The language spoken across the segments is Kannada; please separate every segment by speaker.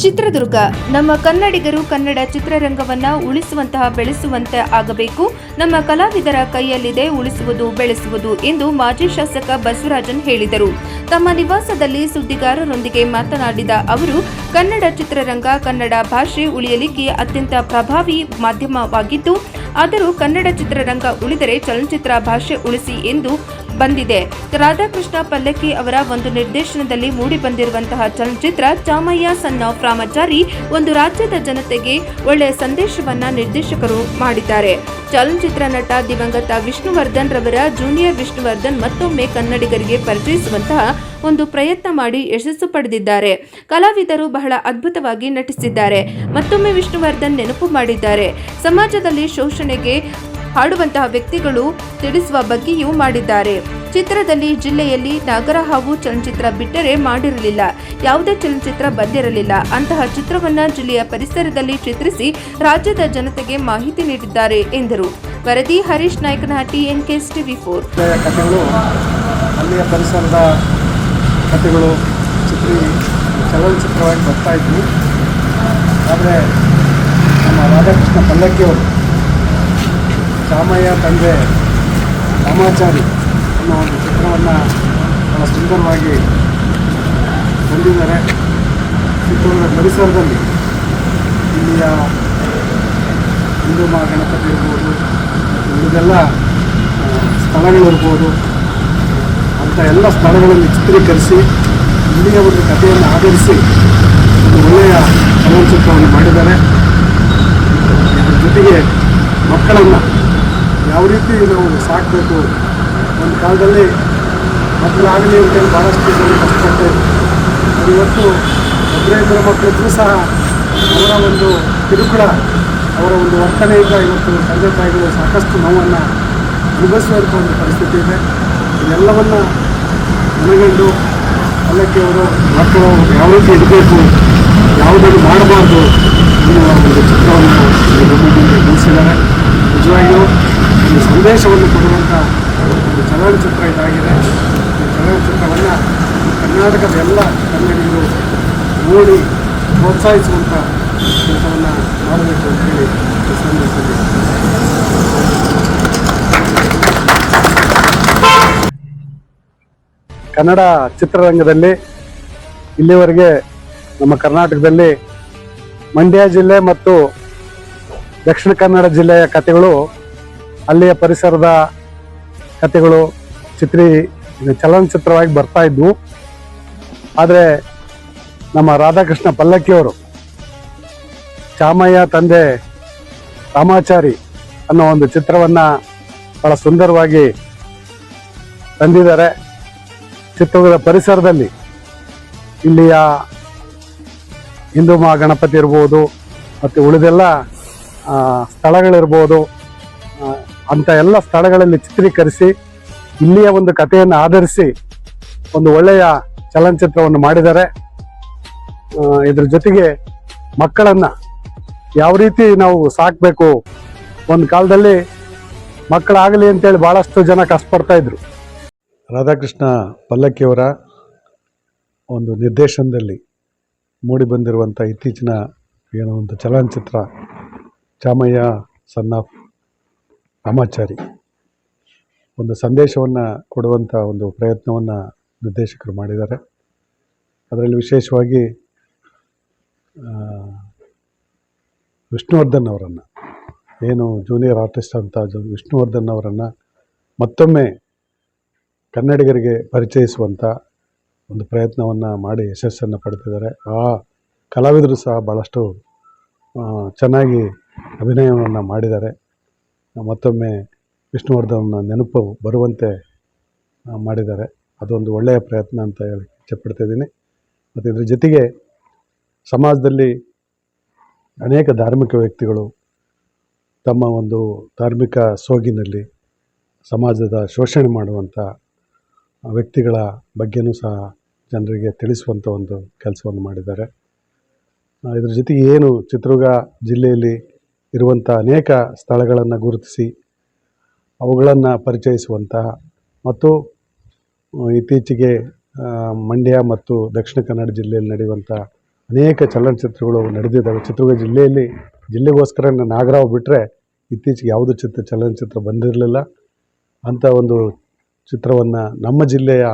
Speaker 1: ಚಿತ್ರದುರ್ಗ ನಮ್ಮ ಕನ್ನಡಿಗರು ಕನ್ನಡ ಚಿತ್ರರಂಗವನ್ನ ಉಳಿಸುವಂತಹ ಬೆಳೆಸುವಂತೆ ಆಗಬೇಕು. ನಮ್ಮ ಕಲಾವಿದರ ಕೈಯಲ್ಲಿದೆ ಉಳಿಸುವುದು ಬೆಳೆಸುವುದು ಎಂದು ಮಾಜಿ ಶಾಸಕ ಬಸವರಾಜನ್ ಹೇಳಿದರು. ತಮ್ಮ ನಿವಾಸದಲ್ಲಿ ಸುದ್ದಿಗಾರರೊಂದಿಗೆ ಮಾತನಾಡಿದ ಅವರು, ಕನ್ನಡ ಚಿತ್ರರಂಗ ಕನ್ನಡ ಭಾಷೆ ಉಳಿಯಲಿಕ್ಕೆ ಅತ್ಯಂತ ಪ್ರಭಾವಿ ಮಾಧ್ಯಮವಾಗಿದ್ದು, ಆದರೂ ಕನ್ನಡ ಚಿತ್ರರಂಗ ಉಳಿದರೆ ಚಲನಚಿತ್ರ ಭಾಷೆ ಉಳಿಸಿ ಎಂದು ಬಂದಿದೆ. ರಾಧಾಕೃಷ್ಣ ಪಲ್ಲಕ್ಕಿ ಅವರ ಒಂದು ನಿರ್ದೇಶನದಲ್ಲಿ ಮೂಡಿಬಂದಿರುವಂತಹ ಚಲನಚಿತ್ರ ಚಾಮಯ್ಯ ಸನ್ ಆಫ್ ರಾಮಾಚಾರಿ ಒಂದು ರಾಜ್ಯದ ಜನತೆಗೆ ಒಳ್ಳೆಯ ಸಂದೇಶವನ್ನ ನಿರ್ದೇಶಕರು ಮಾಡಿದ್ದಾರೆ. ಚಲನಚಿತ್ರ ನಟ ದಿವಂಗತ ವಿಷ್ಣುವರ್ಧನ್ ರವರ ಜೂನಿಯರ್ ವಿಷ್ಣುವರ್ಧನ್ ಮತ್ತೊಮ್ಮೆ ಕನ್ನಡಿಗರಿಗೆ ಪರಿಚಯಿಸುವಂತಹ ಒಂದು ಪ್ರಯತ್ನ ಮಾಡಿ ಯಶಸ್ಸು ಪಡೆದಿದ್ದಾರೆ. ಕಲಾವಿದರು ಬಹಳ ಅದ್ಭುತವಾಗಿ ನಟಿಸಿದ್ದಾರೆ. ಮತ್ತೊಮ್ಮೆ ವಿಷ್ಣುವರ್ಧನ್ ನೆನಪು ಮಾಡಿದ್ದಾರೆ. ಸಮಾಜದಲ್ಲಿ ಶೋಷಣೆಗೆ ಹಾಡುವಂತಹ ವ್ಯಕ್ತಿಗಳು ತಿಳಿಸುವ ಬಗ್ಗೆಯೂ ಮಾಡಿದ್ದಾರೆ. ಚಿತ್ರದಲ್ಲಿ ಜಿಲ್ಲೆಯಲ್ಲಿ ನಾಗರಹಾವು ಚಲನಚಿತ್ರ ಬಿಟ್ಟರೆ ಮಾಡಿರಲಿಲ್ಲ, ಯಾವುದೇ ಚಲನಚಿತ್ರ ಬಂದಿರಲಿಲ್ಲ. ಅಂತಹ ಚಿತ್ರವನ್ನ ಜಿಲ್ಲೆಯ ಪರಿಸರದಲ್ಲಿ ಚಿತ್ರಿಸಿ ರಾಜ್ಯದ ಜನತೆಗೆ ಮಾಹಿತಿ ನೀಡಿದ್ದಾರೆ ಎಂದರು. ವರದಿ ಹರೀಶ್ ನಾಯ್ಕನಹಟ್ಟಿ, NKS TV4.
Speaker 2: ಅಲ್ಲಿಯ ಪರಿಸರದ ಕಥೆಗಳು ಚಲನಚಿತ್ರವಾಗಿ ಬರ್ತಾ ಇದ್ವು. ಆದರೆ ನಮ್ಮ ರಾಧಾಕೃಷ್ಣ ಪಲ್ಲಕ್ಕಿಯವರು ಚಾಮಯ್ಯ ತಂದೆ ರಾಮಾಚಾರಿ ಅನ್ನೋ ಒಂದು ಚಿತ್ರವನ್ನು ಬಹಳ ಸುಂದರವಾಗಿ ತಂದಿದ್ದಾರೆ. ಚಿತ್ರದ ಪರಿಸರದಲ್ಲಿ ಇಲ್ಲಿಯ ಹಿಂದೂ ಮಹಾಗಣಪತಿ ಇರ್ಬೋದು, ಉಳಿದೆಲ್ಲ ಸ್ಥಳಗಳಿರ್ಬೋದು, ಅಂಥ ಎಲ್ಲ ಸ್ಥಳಗಳಲ್ಲಿ ಚಿತ್ರೀಕರಿಸಿ ಇಲ್ಲಿಯ ಒಂದು ಕಥೆಯನ್ನು ಆಧರಿಸಿ ಒಂದು ಒಳ್ಳೆಯ ಚಲನಚಿತ್ರವನ್ನು ಮಾಡಿದ್ದಾರೆ. ಇದರ ಜೊತೆಗೆ ಮಕ್ಕಳನ್ನು ಯಾವ ರೀತಿ ನಾವು ಸಾಕಬೇಕು, ಒಂದು ಕಾಲದಲ್ಲಿ ಮಕ್ಕಳಾಗಲಿ ಅಂತೇಳಿ ಭಾಳಷ್ಟು ಜನ ಕಷ್ಟಪಡ್ತಾ ಇದ್ರು. ಇವತ್ತು ಒಬ್ಬರೇ ಮಕ್ಕಳಿದ್ರೂ ಸಹ ಅವರ ಒಂದು ಕಿರುಕುಳ, ಅವರ ಒಂದು ವರ್ತನೆಯಿಂದ ಇವತ್ತು ತಂದೆ ತಾಯಿಗಳು ಸಾಕಷ್ಟು ನೋವನ್ನು ಅನುಭವಿಸುವಂಥ ಒಂದು ಪರಿಸ್ಥಿತಿ ಇದೆ. ಇದೆಲ್ಲವನ್ನು ಮನಗಂಡು ಪಲ್ಲಕ್ಕಿಯವರು ಮಕ್ಕಳು ಯಾವ ರೀತಿ ಇರಬೇಕು, ಯಾವುದನ್ನು ಮಾಡಬಾರ್ದು ಅನ್ನುವ ಒಂದು ಚಿತ್ರವನ್ನು ನಮ್ಮ ಮುಂದೆ ನಿಲ್ಲಿಸಿದ್ದಾರೆ. ನಿಜವಾಗಿಯೂ ಒಂದು ಸಂದೇಶವನ್ನು ಕೊಡುವಂಥ ಒಂದು ಚಲನಚಿತ್ರ ಇದಾಗಿದೆ. ಈ ಚಲನಚಿತ್ರವನ್ನು ಕರ್ನಾಟಕದ ಎಲ್ಲ ಕನ್ನಡಿಗರು ನೋಡಿ ಪ್ರೋತ್ಸಾಹಿಸುವಂಥ ಕೆಲಸವನ್ನು ಮಾಡಬೇಕು ಅಂತೇಳಿ ಈ ಸಂದೇಶದಲ್ಲಿ ಕನ್ನಡ ಚಿತ್ರರಂಗದಲ್ಲಿ ಇಲ್ಲಿವರೆಗೆ ನಮ್ಮ ಕರ್ನಾಟಕದಲ್ಲಿ ಮಂಡ್ಯ ಜಿಲ್ಲೆ ಮತ್ತು ದಕ್ಷಿಣ ಕನ್ನಡ ಜಿಲ್ಲೆಯ ಕಥೆಗಳು, ಅಲ್ಲಿಯ ಪರಿಸರದ ಕಥೆಗಳು ಚಲನಚಿತ್ರವಾಗಿ ಬರ್ತಾ ಇದ್ವು. ಆದರೆ ನಮ್ಮ ರಾಧಾಕೃಷ್ಣ ಪಲ್ಲಕ್ಕಿಯವರು ಚಾಮಯ್ಯ ತಂದೆ ರಾಮಾಚಾರಿ ಅನ್ನೋ ಒಂದು ಚಿತ್ರವನ್ನು ಬಹಳ ಸುಂದರವಾಗಿ ತಂದಿದ್ದಾರೆ. ಚಿತ್ರದ ಪರಿಸರದಲ್ಲಿ ಇಲ್ಲಿಯ ಹಿಂದೂ ಮಹಾಗಣಪತಿ ಇರ್ಬೋದು ಮತ್ತು ಉಳಿದೆಲ್ಲ ಸ್ಥಳಗಳಿರ್ಬೋದು, ಅಂಥ ಎಲ್ಲ ಸ್ಥಳಗಳಲ್ಲಿ ಚಿತ್ರೀಕರಿಸಿ ಇಲ್ಲಿಯ ಒಂದು ಕಥೆಯನ್ನು ಆಧರಿಸಿ ಒಂದು ಒಳ್ಳೆಯ ಚಲನಚಿತ್ರವನ್ನು ಮಾಡಿದ್ದಾರೆ. ಇದ್ರ ಜೊತೆಗೆ ಮಕ್ಕಳನ್ನು ಯಾವ ರೀತಿ ನಾವು ಸಾಕಬೇಕು, ಒಂದು ಕಾಲದಲ್ಲಿ ಮಕ್ಕಳಾಗಲಿ ಅಂತೇಳಿ ಭಾಳಷ್ಟು ಜನ ಕಷ್ಟಪಡ್ತಾ ಇದ್ರು. ರಾಧಾಕೃಷ್ಣ ಪಲ್ಲಕ್ಕಿಯವರ ಒಂದು ನಿರ್ದೇಶನದಲ್ಲಿ ಮೂಡಿಬಂದಿರುವಂಥ ಇತ್ತೀಚಿನ ಏನೋ ಒಂದು ಚಲನಚಿತ್ರ ಚಾಮಯ್ಯ ಸನ್ ಆಫ್ ರಾಮಾಚಾರಿ ಒಂದು ಸಂದೇಶವನ್ನು ಕೊಡುವಂಥ ಒಂದು ಪ್ರಯತ್ನವನ್ನು ನಿರ್ದೇಶಕರು ಮಾಡಿದ್ದಾರೆ. ಅದರಲ್ಲಿ ವಿಶೇಷವಾಗಿ ವಿಷ್ಣುವರ್ಧನ್ ಅವರನ್ನು, ಏನು ಜೂನಿಯರ್ ಆರ್ಟಿಸ್ಟ್ ಅಂತ ವಿಷ್ಣುವರ್ಧನ್ ಅವರನ್ನು ಮತ್ತೊಮ್ಮೆ ಕನ್ನಡಿಗರಿಗೆ ಪರಿಚಯಿಸುವಂಥ ಒಂದು ಪ್ರಯತ್ನವನ್ನು ಮಾಡಿ ಯಶಸ್ಸನ್ನು ಪಡೆದಿದ್ದಾರೆ. ಆ ಕಲಾವಿದರು ಸಹ ಭಾಳಷ್ಟು ಚೆನ್ನಾಗಿ ಅಭಿನಯವನ್ನು ಮಾಡಿದ್ದಾರೆ. ಮತ್ತೊಮ್ಮೆ ವಿಷ್ಣುವರ್ಧನ್ನ ನೆನಪು ಬರುವಂತೆ ಮಾಡಿದ್ದಾರೆ. ಅದೊಂದು ಒಳ್ಳೆಯ ಪ್ರಯತ್ನ ಅಂತ ಹೇಳಿ ಇಚ್ಛೆಪಡ್ತಿದ್ದೀನಿ. ಮತ್ತು ಇದ್ರ ಜೊತೆಗೆ ಸಮಾಜದಲ್ಲಿ ಅನೇಕ ಧಾರ್ಮಿಕ ವ್ಯಕ್ತಿಗಳು ತಮ್ಮ ಒಂದು ಧಾರ್ಮಿಕ ಸೋಗಿನಲ್ಲಿ ಸಮಾಜದ ಶೋಷಣೆ ಮಾಡುವಂಥ ವ್ಯಕ್ತಿಗಳ ಬಗ್ಗೆಯೂ ಸಹ ಜನರಿಗೆ ತಿಳಿಸುವಂಥ ಒಂದು ಕೆಲಸವನ್ನು ಮಾಡಿದ್ದಾರೆ. ಇದ್ರ ಜೊತೆಗೆ ಏನು ಚಿತ್ರದುರ್ಗ ಜಿಲ್ಲೆಯಲ್ಲಿ ಇರುವಂಥ ಅನೇಕ ಸ್ಥಳಗಳನ್ನು ಗುರುತಿಸಿ ಅವುಗಳನ್ನು ಪರಿಚಯಿಸುವಂತಹ ಮತ್ತು ಇತ್ತೀಚೆಗೆ ಮಂಡ್ಯ ಮತ್ತು ದಕ್ಷಿಣ ಕನ್ನಡ ಜಿಲ್ಲೆಯಲ್ಲಿ ನಡೆಯುವಂಥ ಅನೇಕ ಚಲನಚಿತ್ರಗಳು ನಡೆದಿದ್ದಾವೆ. ಚಿತ್ರದುರ್ಗ ಜಿಲ್ಲೆಗೋಸ್ಕರ ನಾಗರಾವ್ ಬಿಟ್ಟರೆ ಇತ್ತೀಚೆಗೆ ಯಾವುದೂ ಚಲನಚಿತ್ರ ಬಂದಿರಲಿಲ್ಲ. ಅಂಥ ಒಂದು ಚಿತ್ರವನ್ನು ನಮ್ಮ ಜಿಲ್ಲೆಯ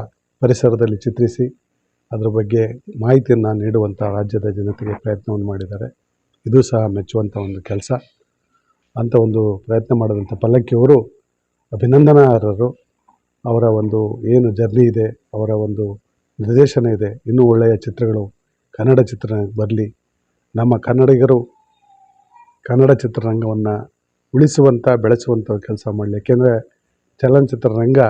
Speaker 2: ಪರಿಸರದಲ್ಲಿ ಚಿತ್ರಿಸಿ ಅದರ ಬಗ್ಗೆ ಮಾಹಿತಿಯನ್ನು ನೀಡುವಂಥ ರಾಜ್ಯದ ಜನತೆಗೆ ಪ್ರಯತ್ನವನ್ನು ಮಾಡಿದ್ದಾರೆ. ಇದು ಸಹ ಮೆಚ್ಚುವಂಥ ಒಂದು ಕೆಲಸ. ಅಂಥ ಒಂದು ಪ್ರಯತ್ನ ಮಾಡಿದಂಥ ಪಲ್ಲಕ್ಕಿಯವರು ಅಭಿನಂದನಾರ್ಹರು. ಅವರ ಒಂದು ಏನು ಜರ್ನಿ ಇದೆ, ಅವರ ಒಂದು ನಿರ್ದೇಶನ ಇದೆ, ಇನ್ನೂ ಒಳ್ಳೆಯ ಚಿತ್ರಗಳು ಕನ್ನಡ ಚಿತ್ರರಂಗಕ್ಕೆ ಬರಲಿ. ನಮ್ಮ ಕನ್ನಡಿಗರು ಕನ್ನಡ ಚಿತ್ರರಂಗವನ್ನು ಉಳಿಸುವಂಥ ಬೆಳೆಸುವಂಥ ಕೆಲಸ ಮಾಡಲಿ. ಏಕೆಂದರೆ ಚಲನಚಿತ್ರರಂಗ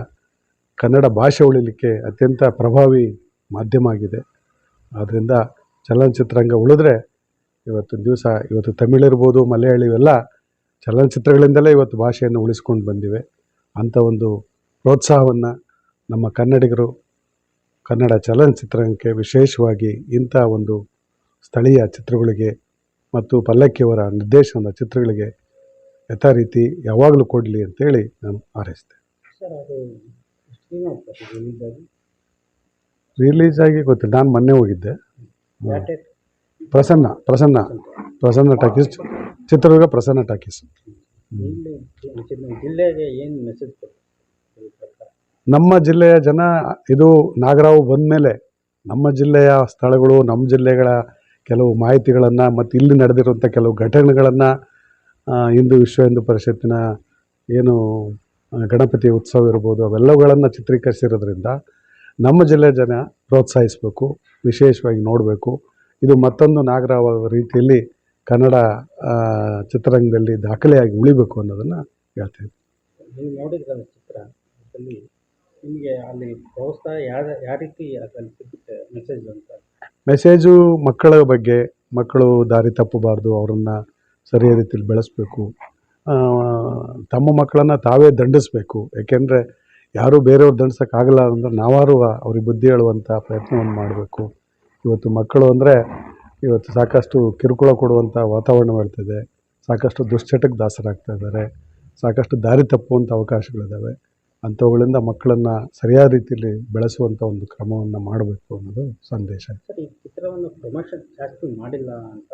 Speaker 2: ಕನ್ನಡ ಭಾಷೆ ಉಳಿಲಿಕ್ಕೆ ಅತ್ಯಂತ ಪ್ರಭಾವಿ ಮಾಧ್ಯಮ ಆಗಿದೆ. ಆದ್ದರಿಂದ ಚಲನಚಿತ್ರರಂಗ ಉಳಿದ್ರೆ ಇವತ್ತು ತಮಿಳಿರ್ಬೋದು, ಮಲಯಾಳಿ ಇವೆಲ್ಲ ಚಲನಚಿತ್ರಗಳಿಂದಲೇ ಇವತ್ತು ಭಾಷೆಯನ್ನು ಉಳಿಸ್ಕೊಂಡು ಬಂದಿವೆ. ಅಂಥ ಒಂದು ಪ್ರೋತ್ಸಾಹವನ್ನು ನಮ್ಮ ಕನ್ನಡಿಗರು ಕನ್ನಡ ಚಲನಚಿತ್ರರಂಗಕ್ಕೆ ವಿಶೇಷವಾಗಿ ಇಂಥ ಒಂದು ಸ್ಥಳೀಯ ಚಿತ್ರಗಳಿಗೆ ಮತ್ತು ಪಲ್ಲಕ್ಕಿಯವರ ನಿರ್ದೇಶನದ ಚಿತ್ರಗಳಿಗೆ ಯಥಾ ರೀತಿ ಯಾವಾಗಲೂ ಕೊಡಲಿ ಅಂತೇಳಿ ನಾನು ಹಾರೈಸ್ತೇನೆ.
Speaker 3: ಸರ್, ಅದು
Speaker 2: ರಿಲೀಸ್ ಆಗಿ ಗೊತ್ತಿಲ್ಲ. ನಾನು ಮೊನ್ನೆ ಹೋಗಿದ್ದೆ. Prasanna talkies, Chitradurga Prasanna talkies.
Speaker 3: ಜಿಲ್ಲೆಗೆ ಏನು ಮೆಸೇಜ್
Speaker 2: ನಮ್ಮ ಜಿಲ್ಲೆಯ ಜನ ಇದು ನಾಗರಾವ್ ಬಂದ ಮೇಲೆ ನಮ್ಮ ಜಿಲ್ಲೆಯ ಸ್ಥಳಗಳು, ನಮ್ಮ ಜಿಲ್ಲೆಗಳ ಕೆಲವು ಮಾಹಿತಿಗಳನ್ನು ಮತ್ತು ಇಲ್ಲಿ ನಡೆದಿರುವಂಥ ಕೆಲವು ಘಟನೆಗಳನ್ನು ವಿಶ್ವ ಹಿಂದೂ ಪರಿಷತ್ತಿನ ಏನು ಗಣಪತಿ ಉತ್ಸವ ಇರ್ಬೋದು ಅವೆಲ್ಲವುಗಳನ್ನು ಚಿತ್ರೀಕರಿಸಿರೋದ್ರಿಂದ ನಮ್ಮ ಜಿಲ್ಲೆಯ ಜನ ಪ್ರೋತ್ಸಾಹಿಸಬೇಕು, ವಿಶೇಷವಾಗಿ ನೋಡಬೇಕು. ಇದು ಮತ್ತೊಂದು ನಾಗರಾವ್ ರೀತಿಯಲ್ಲಿ ಕನ್ನಡ ಚಿತ್ರರಂಗದಲ್ಲಿ ದಾಖಲೆಯಾಗಿ ಉಳಿಬೇಕು ಅನ್ನೋದನ್ನು ಹೇಳ್ತೇನೆ.
Speaker 3: ನೀವು ನೋಡಿದ್ರಲ್ಲ ಚಿತ್ರ, ಅದರಲ್ಲಿ ನಿಮಗೆ ಅಲ್ಲಿ ಪ್ರೋತ್ಸಾಹ ಯಾವ ರೀತಿ ಅದರಲ್ಲಿ ಸಿಗುತ್ತೆ ಮೆಸೇಜ್ ಅಂತ?
Speaker 2: ಮೆಸೇಜು ಮಕ್ಕಳ ಬಗ್ಗೆ, ಮಕ್ಕಳು ದಾರಿ ತಪ್ಪಬಾರ್ದು, ಅವರನ್ನು ಸರಿಯಾದ ರೀತಿಯಲ್ಲಿ ಬೆಳೆಸಬೇಕು, ತಮ್ಮ ಮಕ್ಕಳನ್ನು ತಾವೇ ದಂಡಿಸಬೇಕು. ಯಾಕೆಂದರೆ ಯಾರೂ ಬೇರೆಯವ್ರು ದಂಡಿಸೋಕ್ಕಾಗಲ್ಲ ಅಂದರೆ ನಾವಾರು ಅವ್ರಿಗೆ ಬುದ್ಧಿ ಹೇಳುವಂಥ ಪ್ರಯತ್ನವನ್ನು ಮಾಡಬೇಕು. ಇವತ್ತು ಮಕ್ಕಳು ಅಂದರೆ ಇವತ್ತು ಸಾಕಷ್ಟು ಕಿರುಕುಳ ಕೊಡುವಂಥ ವಾತಾವರಣ ಬರ್ತಿದೆ, ಸಾಕಷ್ಟು ದುಶ್ಚಟಕ್ಕೆ ದಾಸರಾಗ್ತಾ ಇದ್ದಾರೆ, ಸಾಕಷ್ಟು ದಾರಿ ತಪ್ಪುವಂಥ ಅವಕಾಶಗಳಿದ್ದಾವೆ. ಅಂಥವುಗಳಿಂದ ಮಕ್ಕಳನ್ನು ಸರಿಯಾದ ರೀತಿಯಲ್ಲಿ ಬೆಳೆಸುವಂಥ ಒಂದು ಕ್ರಮವನ್ನು ಮಾಡಬೇಕು ಅನ್ನೋದು ಸಂದೇಶ.
Speaker 3: ಸರ್, ಈ ಚಿತ್ರವನ್ನು ಪ್ರಮೋಷನ್ ಜಾಸ್ತಿ ಮಾಡಿಲ್ಲ ಅಂತ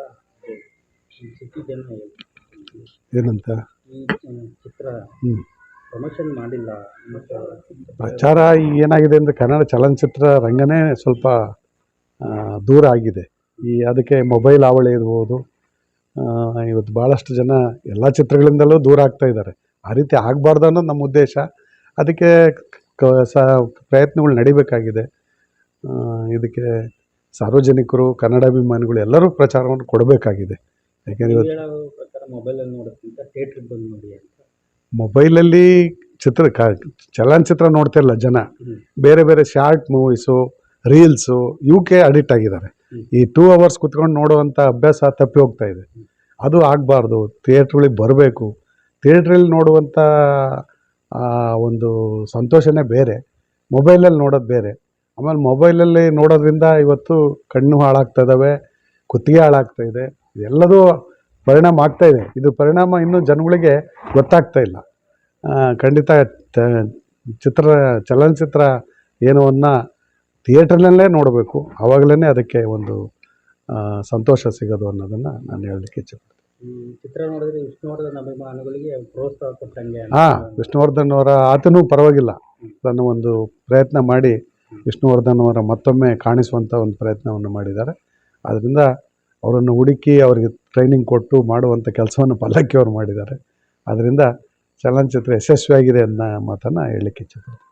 Speaker 2: ಏನಂತ
Speaker 3: ಈ ಚಿತ್ರ ಪ್ರಮೋಷನ್ ಮಾಡಿಲ್ಲ ಮತ್ತು
Speaker 2: ಪ್ರಚಾರ ಏನಾಗಿದೆ ಅಂದರೆ ಕನ್ನಡ ಚಲನಚಿತ್ರ ರಂಗನೇ ಸ್ವಲ್ಪ ದೂರ ಆಗಿದೆ. ಅದಕ್ಕೆ ಮೊಬೈಲ್ ಹಾವಳಿ ಇರ್ಬೋದು. ಇವತ್ತು ಭಾಳಷ್ಟು ಜನ ಎಲ್ಲ ಚಿತ್ರಗಳಿಂದಲೂ ದೂರ ಆಗ್ತಾ ಇದ್ದಾರೆ. ಆ ರೀತಿ ಆಗಬಾರ್ದು ಅನ್ನೋದು ನಮ್ಮ ಉದ್ದೇಶ. ಅದಕ್ಕೆ ಪ್ರಯತ್ನಗಳು ನಡಿಬೇಕಾಗಿದೆ. ಇದಕ್ಕೆ ಸಾರ್ವಜನಿಕರು, ಕನ್ನಡಾಭಿಮಾನಿಗಳು ಎಲ್ಲರೂ ಪ್ರಚಾರವನ್ನು ಕೊಡಬೇಕಾಗಿದೆ. ಯಾಕೆಂದರೆ
Speaker 3: ಪ್ರಕಾರ ಮೊಬೈಲಲ್ಲಿ ನೋಡೋಕ್ಕಿಂತ ಥಿಯೇಟ್ರಿಗೆ ಬಂದು ನೋಡಿ ಅಂತ.
Speaker 2: ಮೊಬೈಲಲ್ಲಿ ಚಲನಚಿತ್ರ ನೋಡ್ತಿರಲ್ಲ ಜನ, ಬೇರೆ ಬೇರೆ ಶಾರ್ಟ್ ಮೂವೀಸು, ರೀಲ್ಸು ಇವಕ್ಕೆ ಅಡಿಕ್ಟ್ ಆಗಿದ್ದಾರೆ. ಈ 2 hours ಕುತ್ಕೊಂಡು ನೋಡುವಂಥ ಅಭ್ಯಾಸ ತಪ್ಪಿ ಹೋಗ್ತಾ ಇದೆ. ಅದು ಆಗಬಾರ್ದು. ಥಿಯೇಟ್ರುಗಳಿಗೆ ಬರಬೇಕು. ಥಿಯೇಟ್ರಲ್ಲಿ ನೋಡುವಂಥ ಒಂದು ಸಂತೋಷನೇ ಬೇರೆ, ಮೊಬೈಲಲ್ಲಿ ನೋಡೋದು ಬೇರೆ. ಆಮೇಲೆ ಮೊಬೈಲಲ್ಲಿ ನೋಡೋದ್ರಿಂದ ಇವತ್ತು ಕಣ್ಣು ಹಾಳಾಗ್ತಾ ಇದ್ದಾವೆ, ಕುತ್ತಿಗೆ ಹಾಳಾಗ್ತಾ ಇದೆ, ಎಲ್ಲದೂ ಪರಿಣಾಮ ಆಗ್ತಾಯಿದೆ. ಇದು ಪರಿಣಾಮ ಇನ್ನೂ ಜನಗಳಿಗೆ ಗೊತ್ತಾಗ್ತಾ ಇಲ್ಲ. ಖಂಡಿತ ಚಲನಚಿತ್ರ ಏನೋವನ್ನು ಥಿಯೇಟ್ರ್ನಲ್ಲೇ ನೋಡಬೇಕು. ಆವಾಗಲೇ ಅದಕ್ಕೆ ಒಂದು ಸಂತೋಷ ಸಿಗೋದು ಅನ್ನೋದನ್ನು ನಾನು ಹೇಳಲಿಕ್ಕೆ ಇಚ್ಛೆಪಡ್ತೀನಿ.
Speaker 3: ಚಿತ್ರ ನೋಡಿದ್ರೆ ವಿಷ್ಣುವರ್ಧನ್ ಅಭಿಮಾನಿಗಳಿಗೆ ಪ್ರೋತ್ಸಾಹ ಕೊಟ್ಟಂಗೆ.
Speaker 2: ವಿಷ್ಣುವರ್ಧನ್ ಅವರ ಆತನೂ ಪರವಾಗಿಲ್ಲ, ತನ್ನ ಒಂದು ಪ್ರಯತ್ನ ಮಾಡಿ ವಿಷ್ಣುವರ್ಧನ್ ಅವರ ಮತ್ತೊಮ್ಮೆ ಕಾಣಿಸುವಂಥ ಒಂದು ಪ್ರಯತ್ನವನ್ನು ಮಾಡಿದ್ದಾರೆ. ಆದ್ದರಿಂದ ಅವರನ್ನು ಹುಡುಕಿ ಅವರಿಗೆ ಟ್ರೈನಿಂಗ್ ಕೊಟ್ಟು ಮಾಡುವಂಥ ಕೆಲಸವನ್ನು ಪಲ್ಲಕ್ಕಿಯವರು ಮಾಡಿದ್ದಾರೆ. ಆದ್ದರಿಂದ ಚಲನಚಿತ್ರ ಯಶಸ್ವಿಯಾಗಿದೆ ಅನ್ನೋ ಮಾತನ್ನು ಹೇಳಲಿಕ್ಕೆ ಇಚ್ಛೆಪಡ್ತೀನಿ.